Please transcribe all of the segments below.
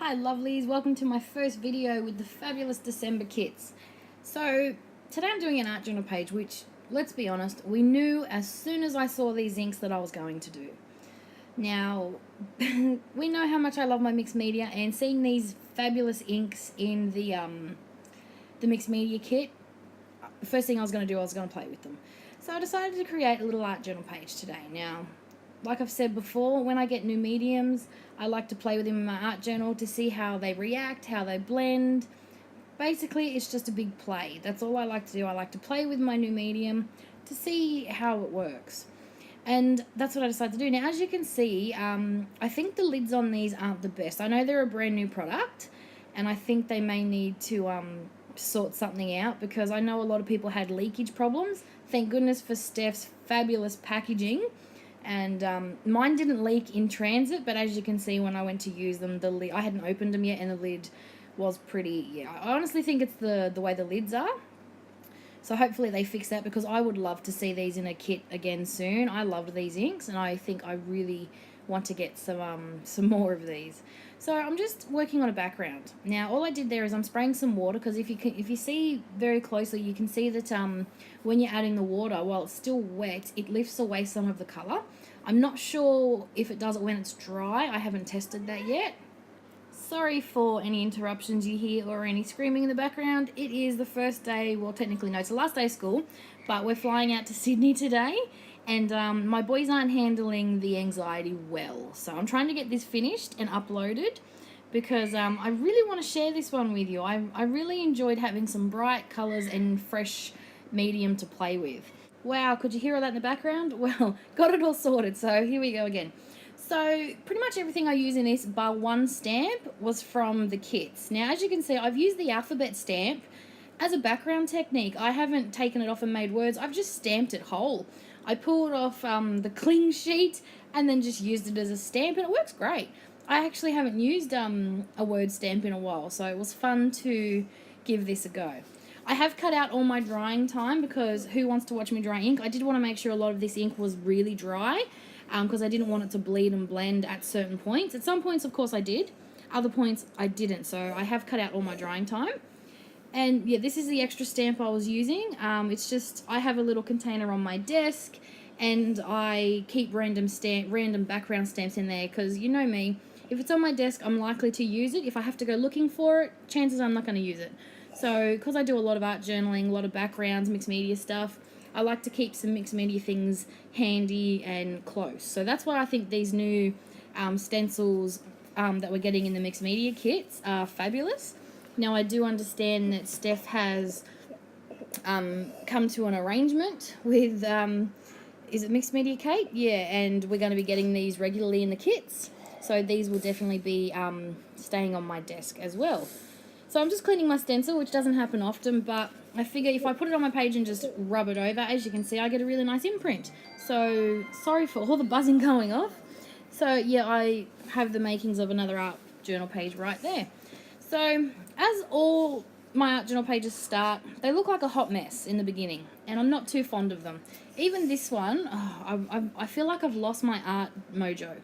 Hi lovelies, welcome to my first video with the fabulous December kits. So today I'm doing an art journal page, which, let's be honest, we knew as soon as I saw these inks that I was going to do. Now, we know how much I love my mixed media, and seeing these fabulous inks in the mixed media kit, the first thing I was going to do, I was going to play with them. So I decided to create a little art journal page today. Now, like I've said before, when I get new mediums, I like to play with them in my art journal to see how they react, how they blend. Basically, it's just a big play. That's all I like to do. I like to play with my new medium to see how it works. And that's what I decided to do. Now, as you can see, I think the lids on these aren't the best. I know they're a brand new product, and I think they may need to sort something out, because I know a lot of people had leakage problems. Thank goodness for Steph's fabulous packaging. And mine didn't leak in transit, but as you can see, when I went to use them, the lid, I hadn't opened them yet, and the lid was pretty, I honestly think it's the way the lids are. So hopefully they fix that, because I would love to see these in a kit again soon. I loved these inks, and I think I really want to get some more of these. So I'm just working on a background. Now all I did there is I'm spraying some water, because if you see very closely, you can see that when you're adding the water, while it's still wet, it lifts away some of the colour. I'm not sure if it does it when it's dry. I haven't tested that yet. Sorry for any interruptions you hear or any screaming in the background. It is the first day, well, technically no, it's the last day of school, but we're flying out to Sydney today, and my boys aren't handling the anxiety well. So I'm trying to get this finished and uploaded, because I really want to share this one with you. I really enjoyed having some bright colours and fresh medium to play with. Wow, could you hear all that in the background? Well, got it all sorted, so here we go again. So pretty much everything I use in this, bar one stamp, was from the kits. Now, as you can see, I've used the alphabet stamp as a background technique. I haven't taken it off and made words. I've just stamped it whole. I pulled off the cling sheet and then just used it as a stamp, and it works great. I actually haven't used a word stamp in a while, so it was fun to give this a go. I have cut out all my drying time, because who wants to watch me dry ink? I did want to make sure a lot of this ink was really dry, because I didn't want it to bleed and blend at certain points. At some points, of course, I did. Other points, I didn't. So I have cut out all my drying time. And yeah, this is the extra stamp I was using. It's just, I have a little container on my desk, and I keep random background stamps in there, because you know me, if it's on my desk, I'm likely to use it. If I have to go looking for it, chances are I'm not going to use it. So, because I do a lot of art journaling, a lot of backgrounds, mixed media stuff, I like to keep some mixed media things handy and close. So that's why I think these new stencils that we're getting in the mixed media kits are fabulous. Now, I do understand that Steph has come to an arrangement with, is it Mixed Media Kate? Yeah, and we're going to be getting these regularly in the kits. So these will definitely be staying on my desk as well. So I'm just cleaning my stencil, which doesn't happen often, but I figure if I put it on my page and just rub it over, as you can see, I get a really nice imprint. So sorry for all the buzzing going off. So yeah, I have the makings of another art journal page right there. So as all my art journal pages start, they look like a hot mess in the beginning, and I'm not too fond of them. Even this one, I feel like I've lost my art mojo.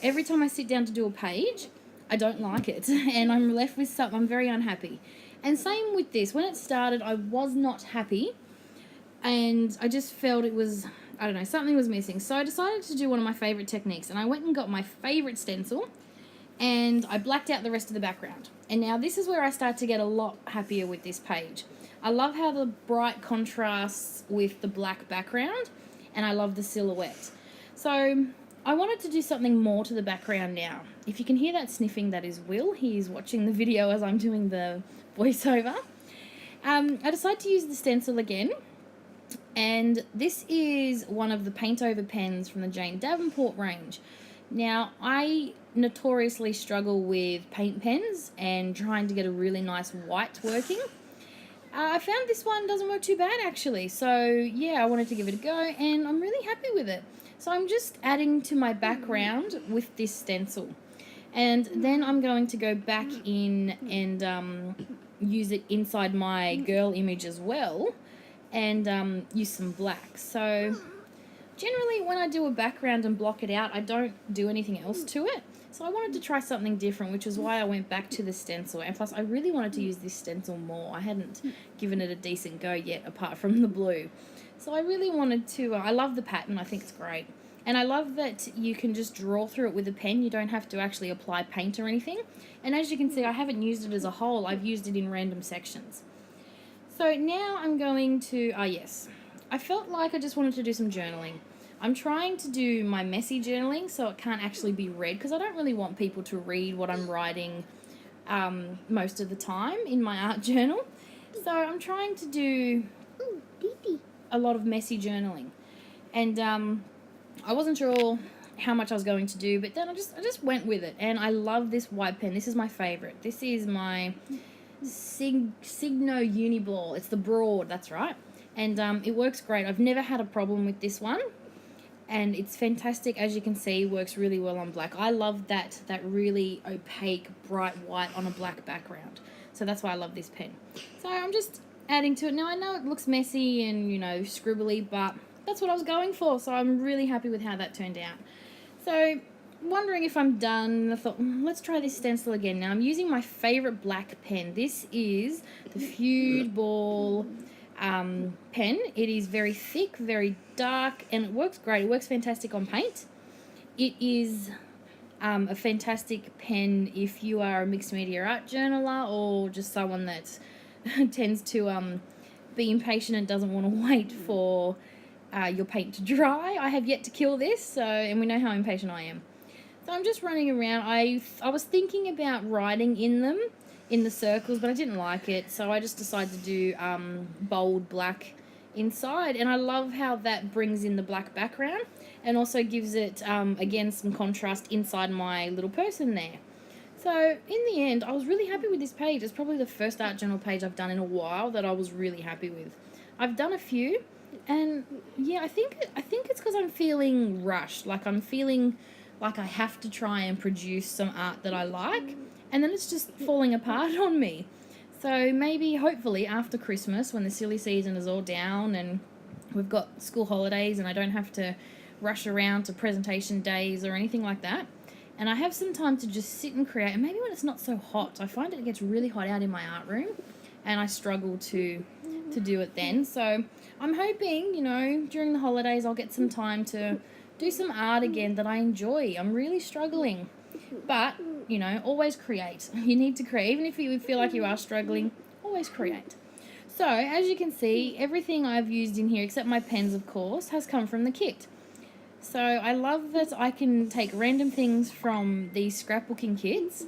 Every time I sit down to do a page, I don't like it, and I'm left with something. I'm very unhappy. And same with this. When it started, I was not happy, and I just felt it was, I don't know, something was missing. So I decided to do one of my favourite techniques, and I went and got my favourite stencil, and I blacked out the rest of the background. And now this is where I start to get a lot happier with this page. I love how the bright contrasts with the black background, and I love the silhouette. So I wanted to do something more to the background now. If you can hear that sniffing, that is Will. He's watching the video as I'm doing the voiceover. I decided to use the stencil again, and this is one of the paint over pens from the Jane Davenport range. Now, I notoriously struggle with paint pens and trying to get a really nice white working. I found this one doesn't work too bad, actually. So yeah, I wanted to give it a go, and I'm really happy with it. So I'm just adding to my background with this stencil. And then I'm going to go back in and use it inside my girl image as well, and use some black. So generally when I do a background and block it out, I don't do anything else to it. So I wanted to try something different, which is why I went back to the stencil. And plus, I really wanted to use this stencil more. I hadn't given it a decent go yet, apart from the blue. So I really wanted to, I love the pattern. I think it's great. And I love that you can just draw through it with a pen. You don't have to actually apply paint or anything. And as you can see, I haven't used it as a whole. I've used it in random sections. So now I'm going to, yes, I felt like I just wanted to do some journaling. I'm trying to do my messy journaling so it can't actually be read, because I don't really want people to read what I'm writing most of the time in my art journal. So I'm trying to do a lot of messy journaling. And I wasn't sure how much I was going to do, but then I just went with it. And I love this white pen. This is my favorite. This is my Signo Uniball. It's the broad, that's right. And it works great. I've never had a problem with this one. And it's fantastic, as you can see, works really well on black. I love that really opaque, bright white on a black background. So that's why I love this pen. So I'm just adding to it. Now, I know it looks messy and, you know, scribbly, but that's what I was going for. So I'm really happy with how that turned out. So, wondering if I'm done, I thought, let's try this stencil again. Now, I'm using my favorite black pen. This is the Feud Ball pen. It is very thick, very dark, and it works great. It works fantastic on paint. It is a fantastic pen if you are a mixed media art journaler or just someone that tends to be impatient and doesn't want to wait for your paint to dry. I have yet to kill this, and we know how impatient I am. So I'm just running around. I was thinking about writing in them, in the circles, but I didn't like it, so I just decided to do bold black inside. And I love how that brings in the black background and also gives it, again, some contrast inside my little person there. So in the end, I was really happy with this page. It's probably the first art journal page I've done in a while that I was really happy with. I've done a few, and yeah, I think it's because I'm feeling rushed. Like I'm feeling like I have to try and produce some art that I like, and then it's just falling apart on me. So maybe, hopefully, after Christmas, when the silly season is all down and we've got school holidays and I don't have to rush around to presentation days or anything like that, and I have some time to just sit and create, and maybe when it's not so hot. I find it gets really hot out in my art room, and I struggle to do it then. So I'm hoping, you know, during the holidays I'll get some time to do some art again that I enjoy. I'm really struggling. But, you know, always create. You need to create. Even if you feel like you are struggling, always create. So, as you can see, everything I've used in here, except my pens, of course, has come from the kit. So, I love that I can take random things from these scrapbooking kits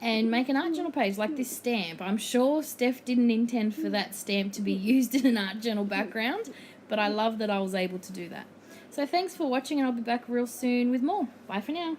and make an art journal page, like this stamp. I'm sure Steph didn't intend for that stamp to be used in an art journal background, but I love that I was able to do that. So, thanks for watching, and I'll be back real soon with more. Bye for now.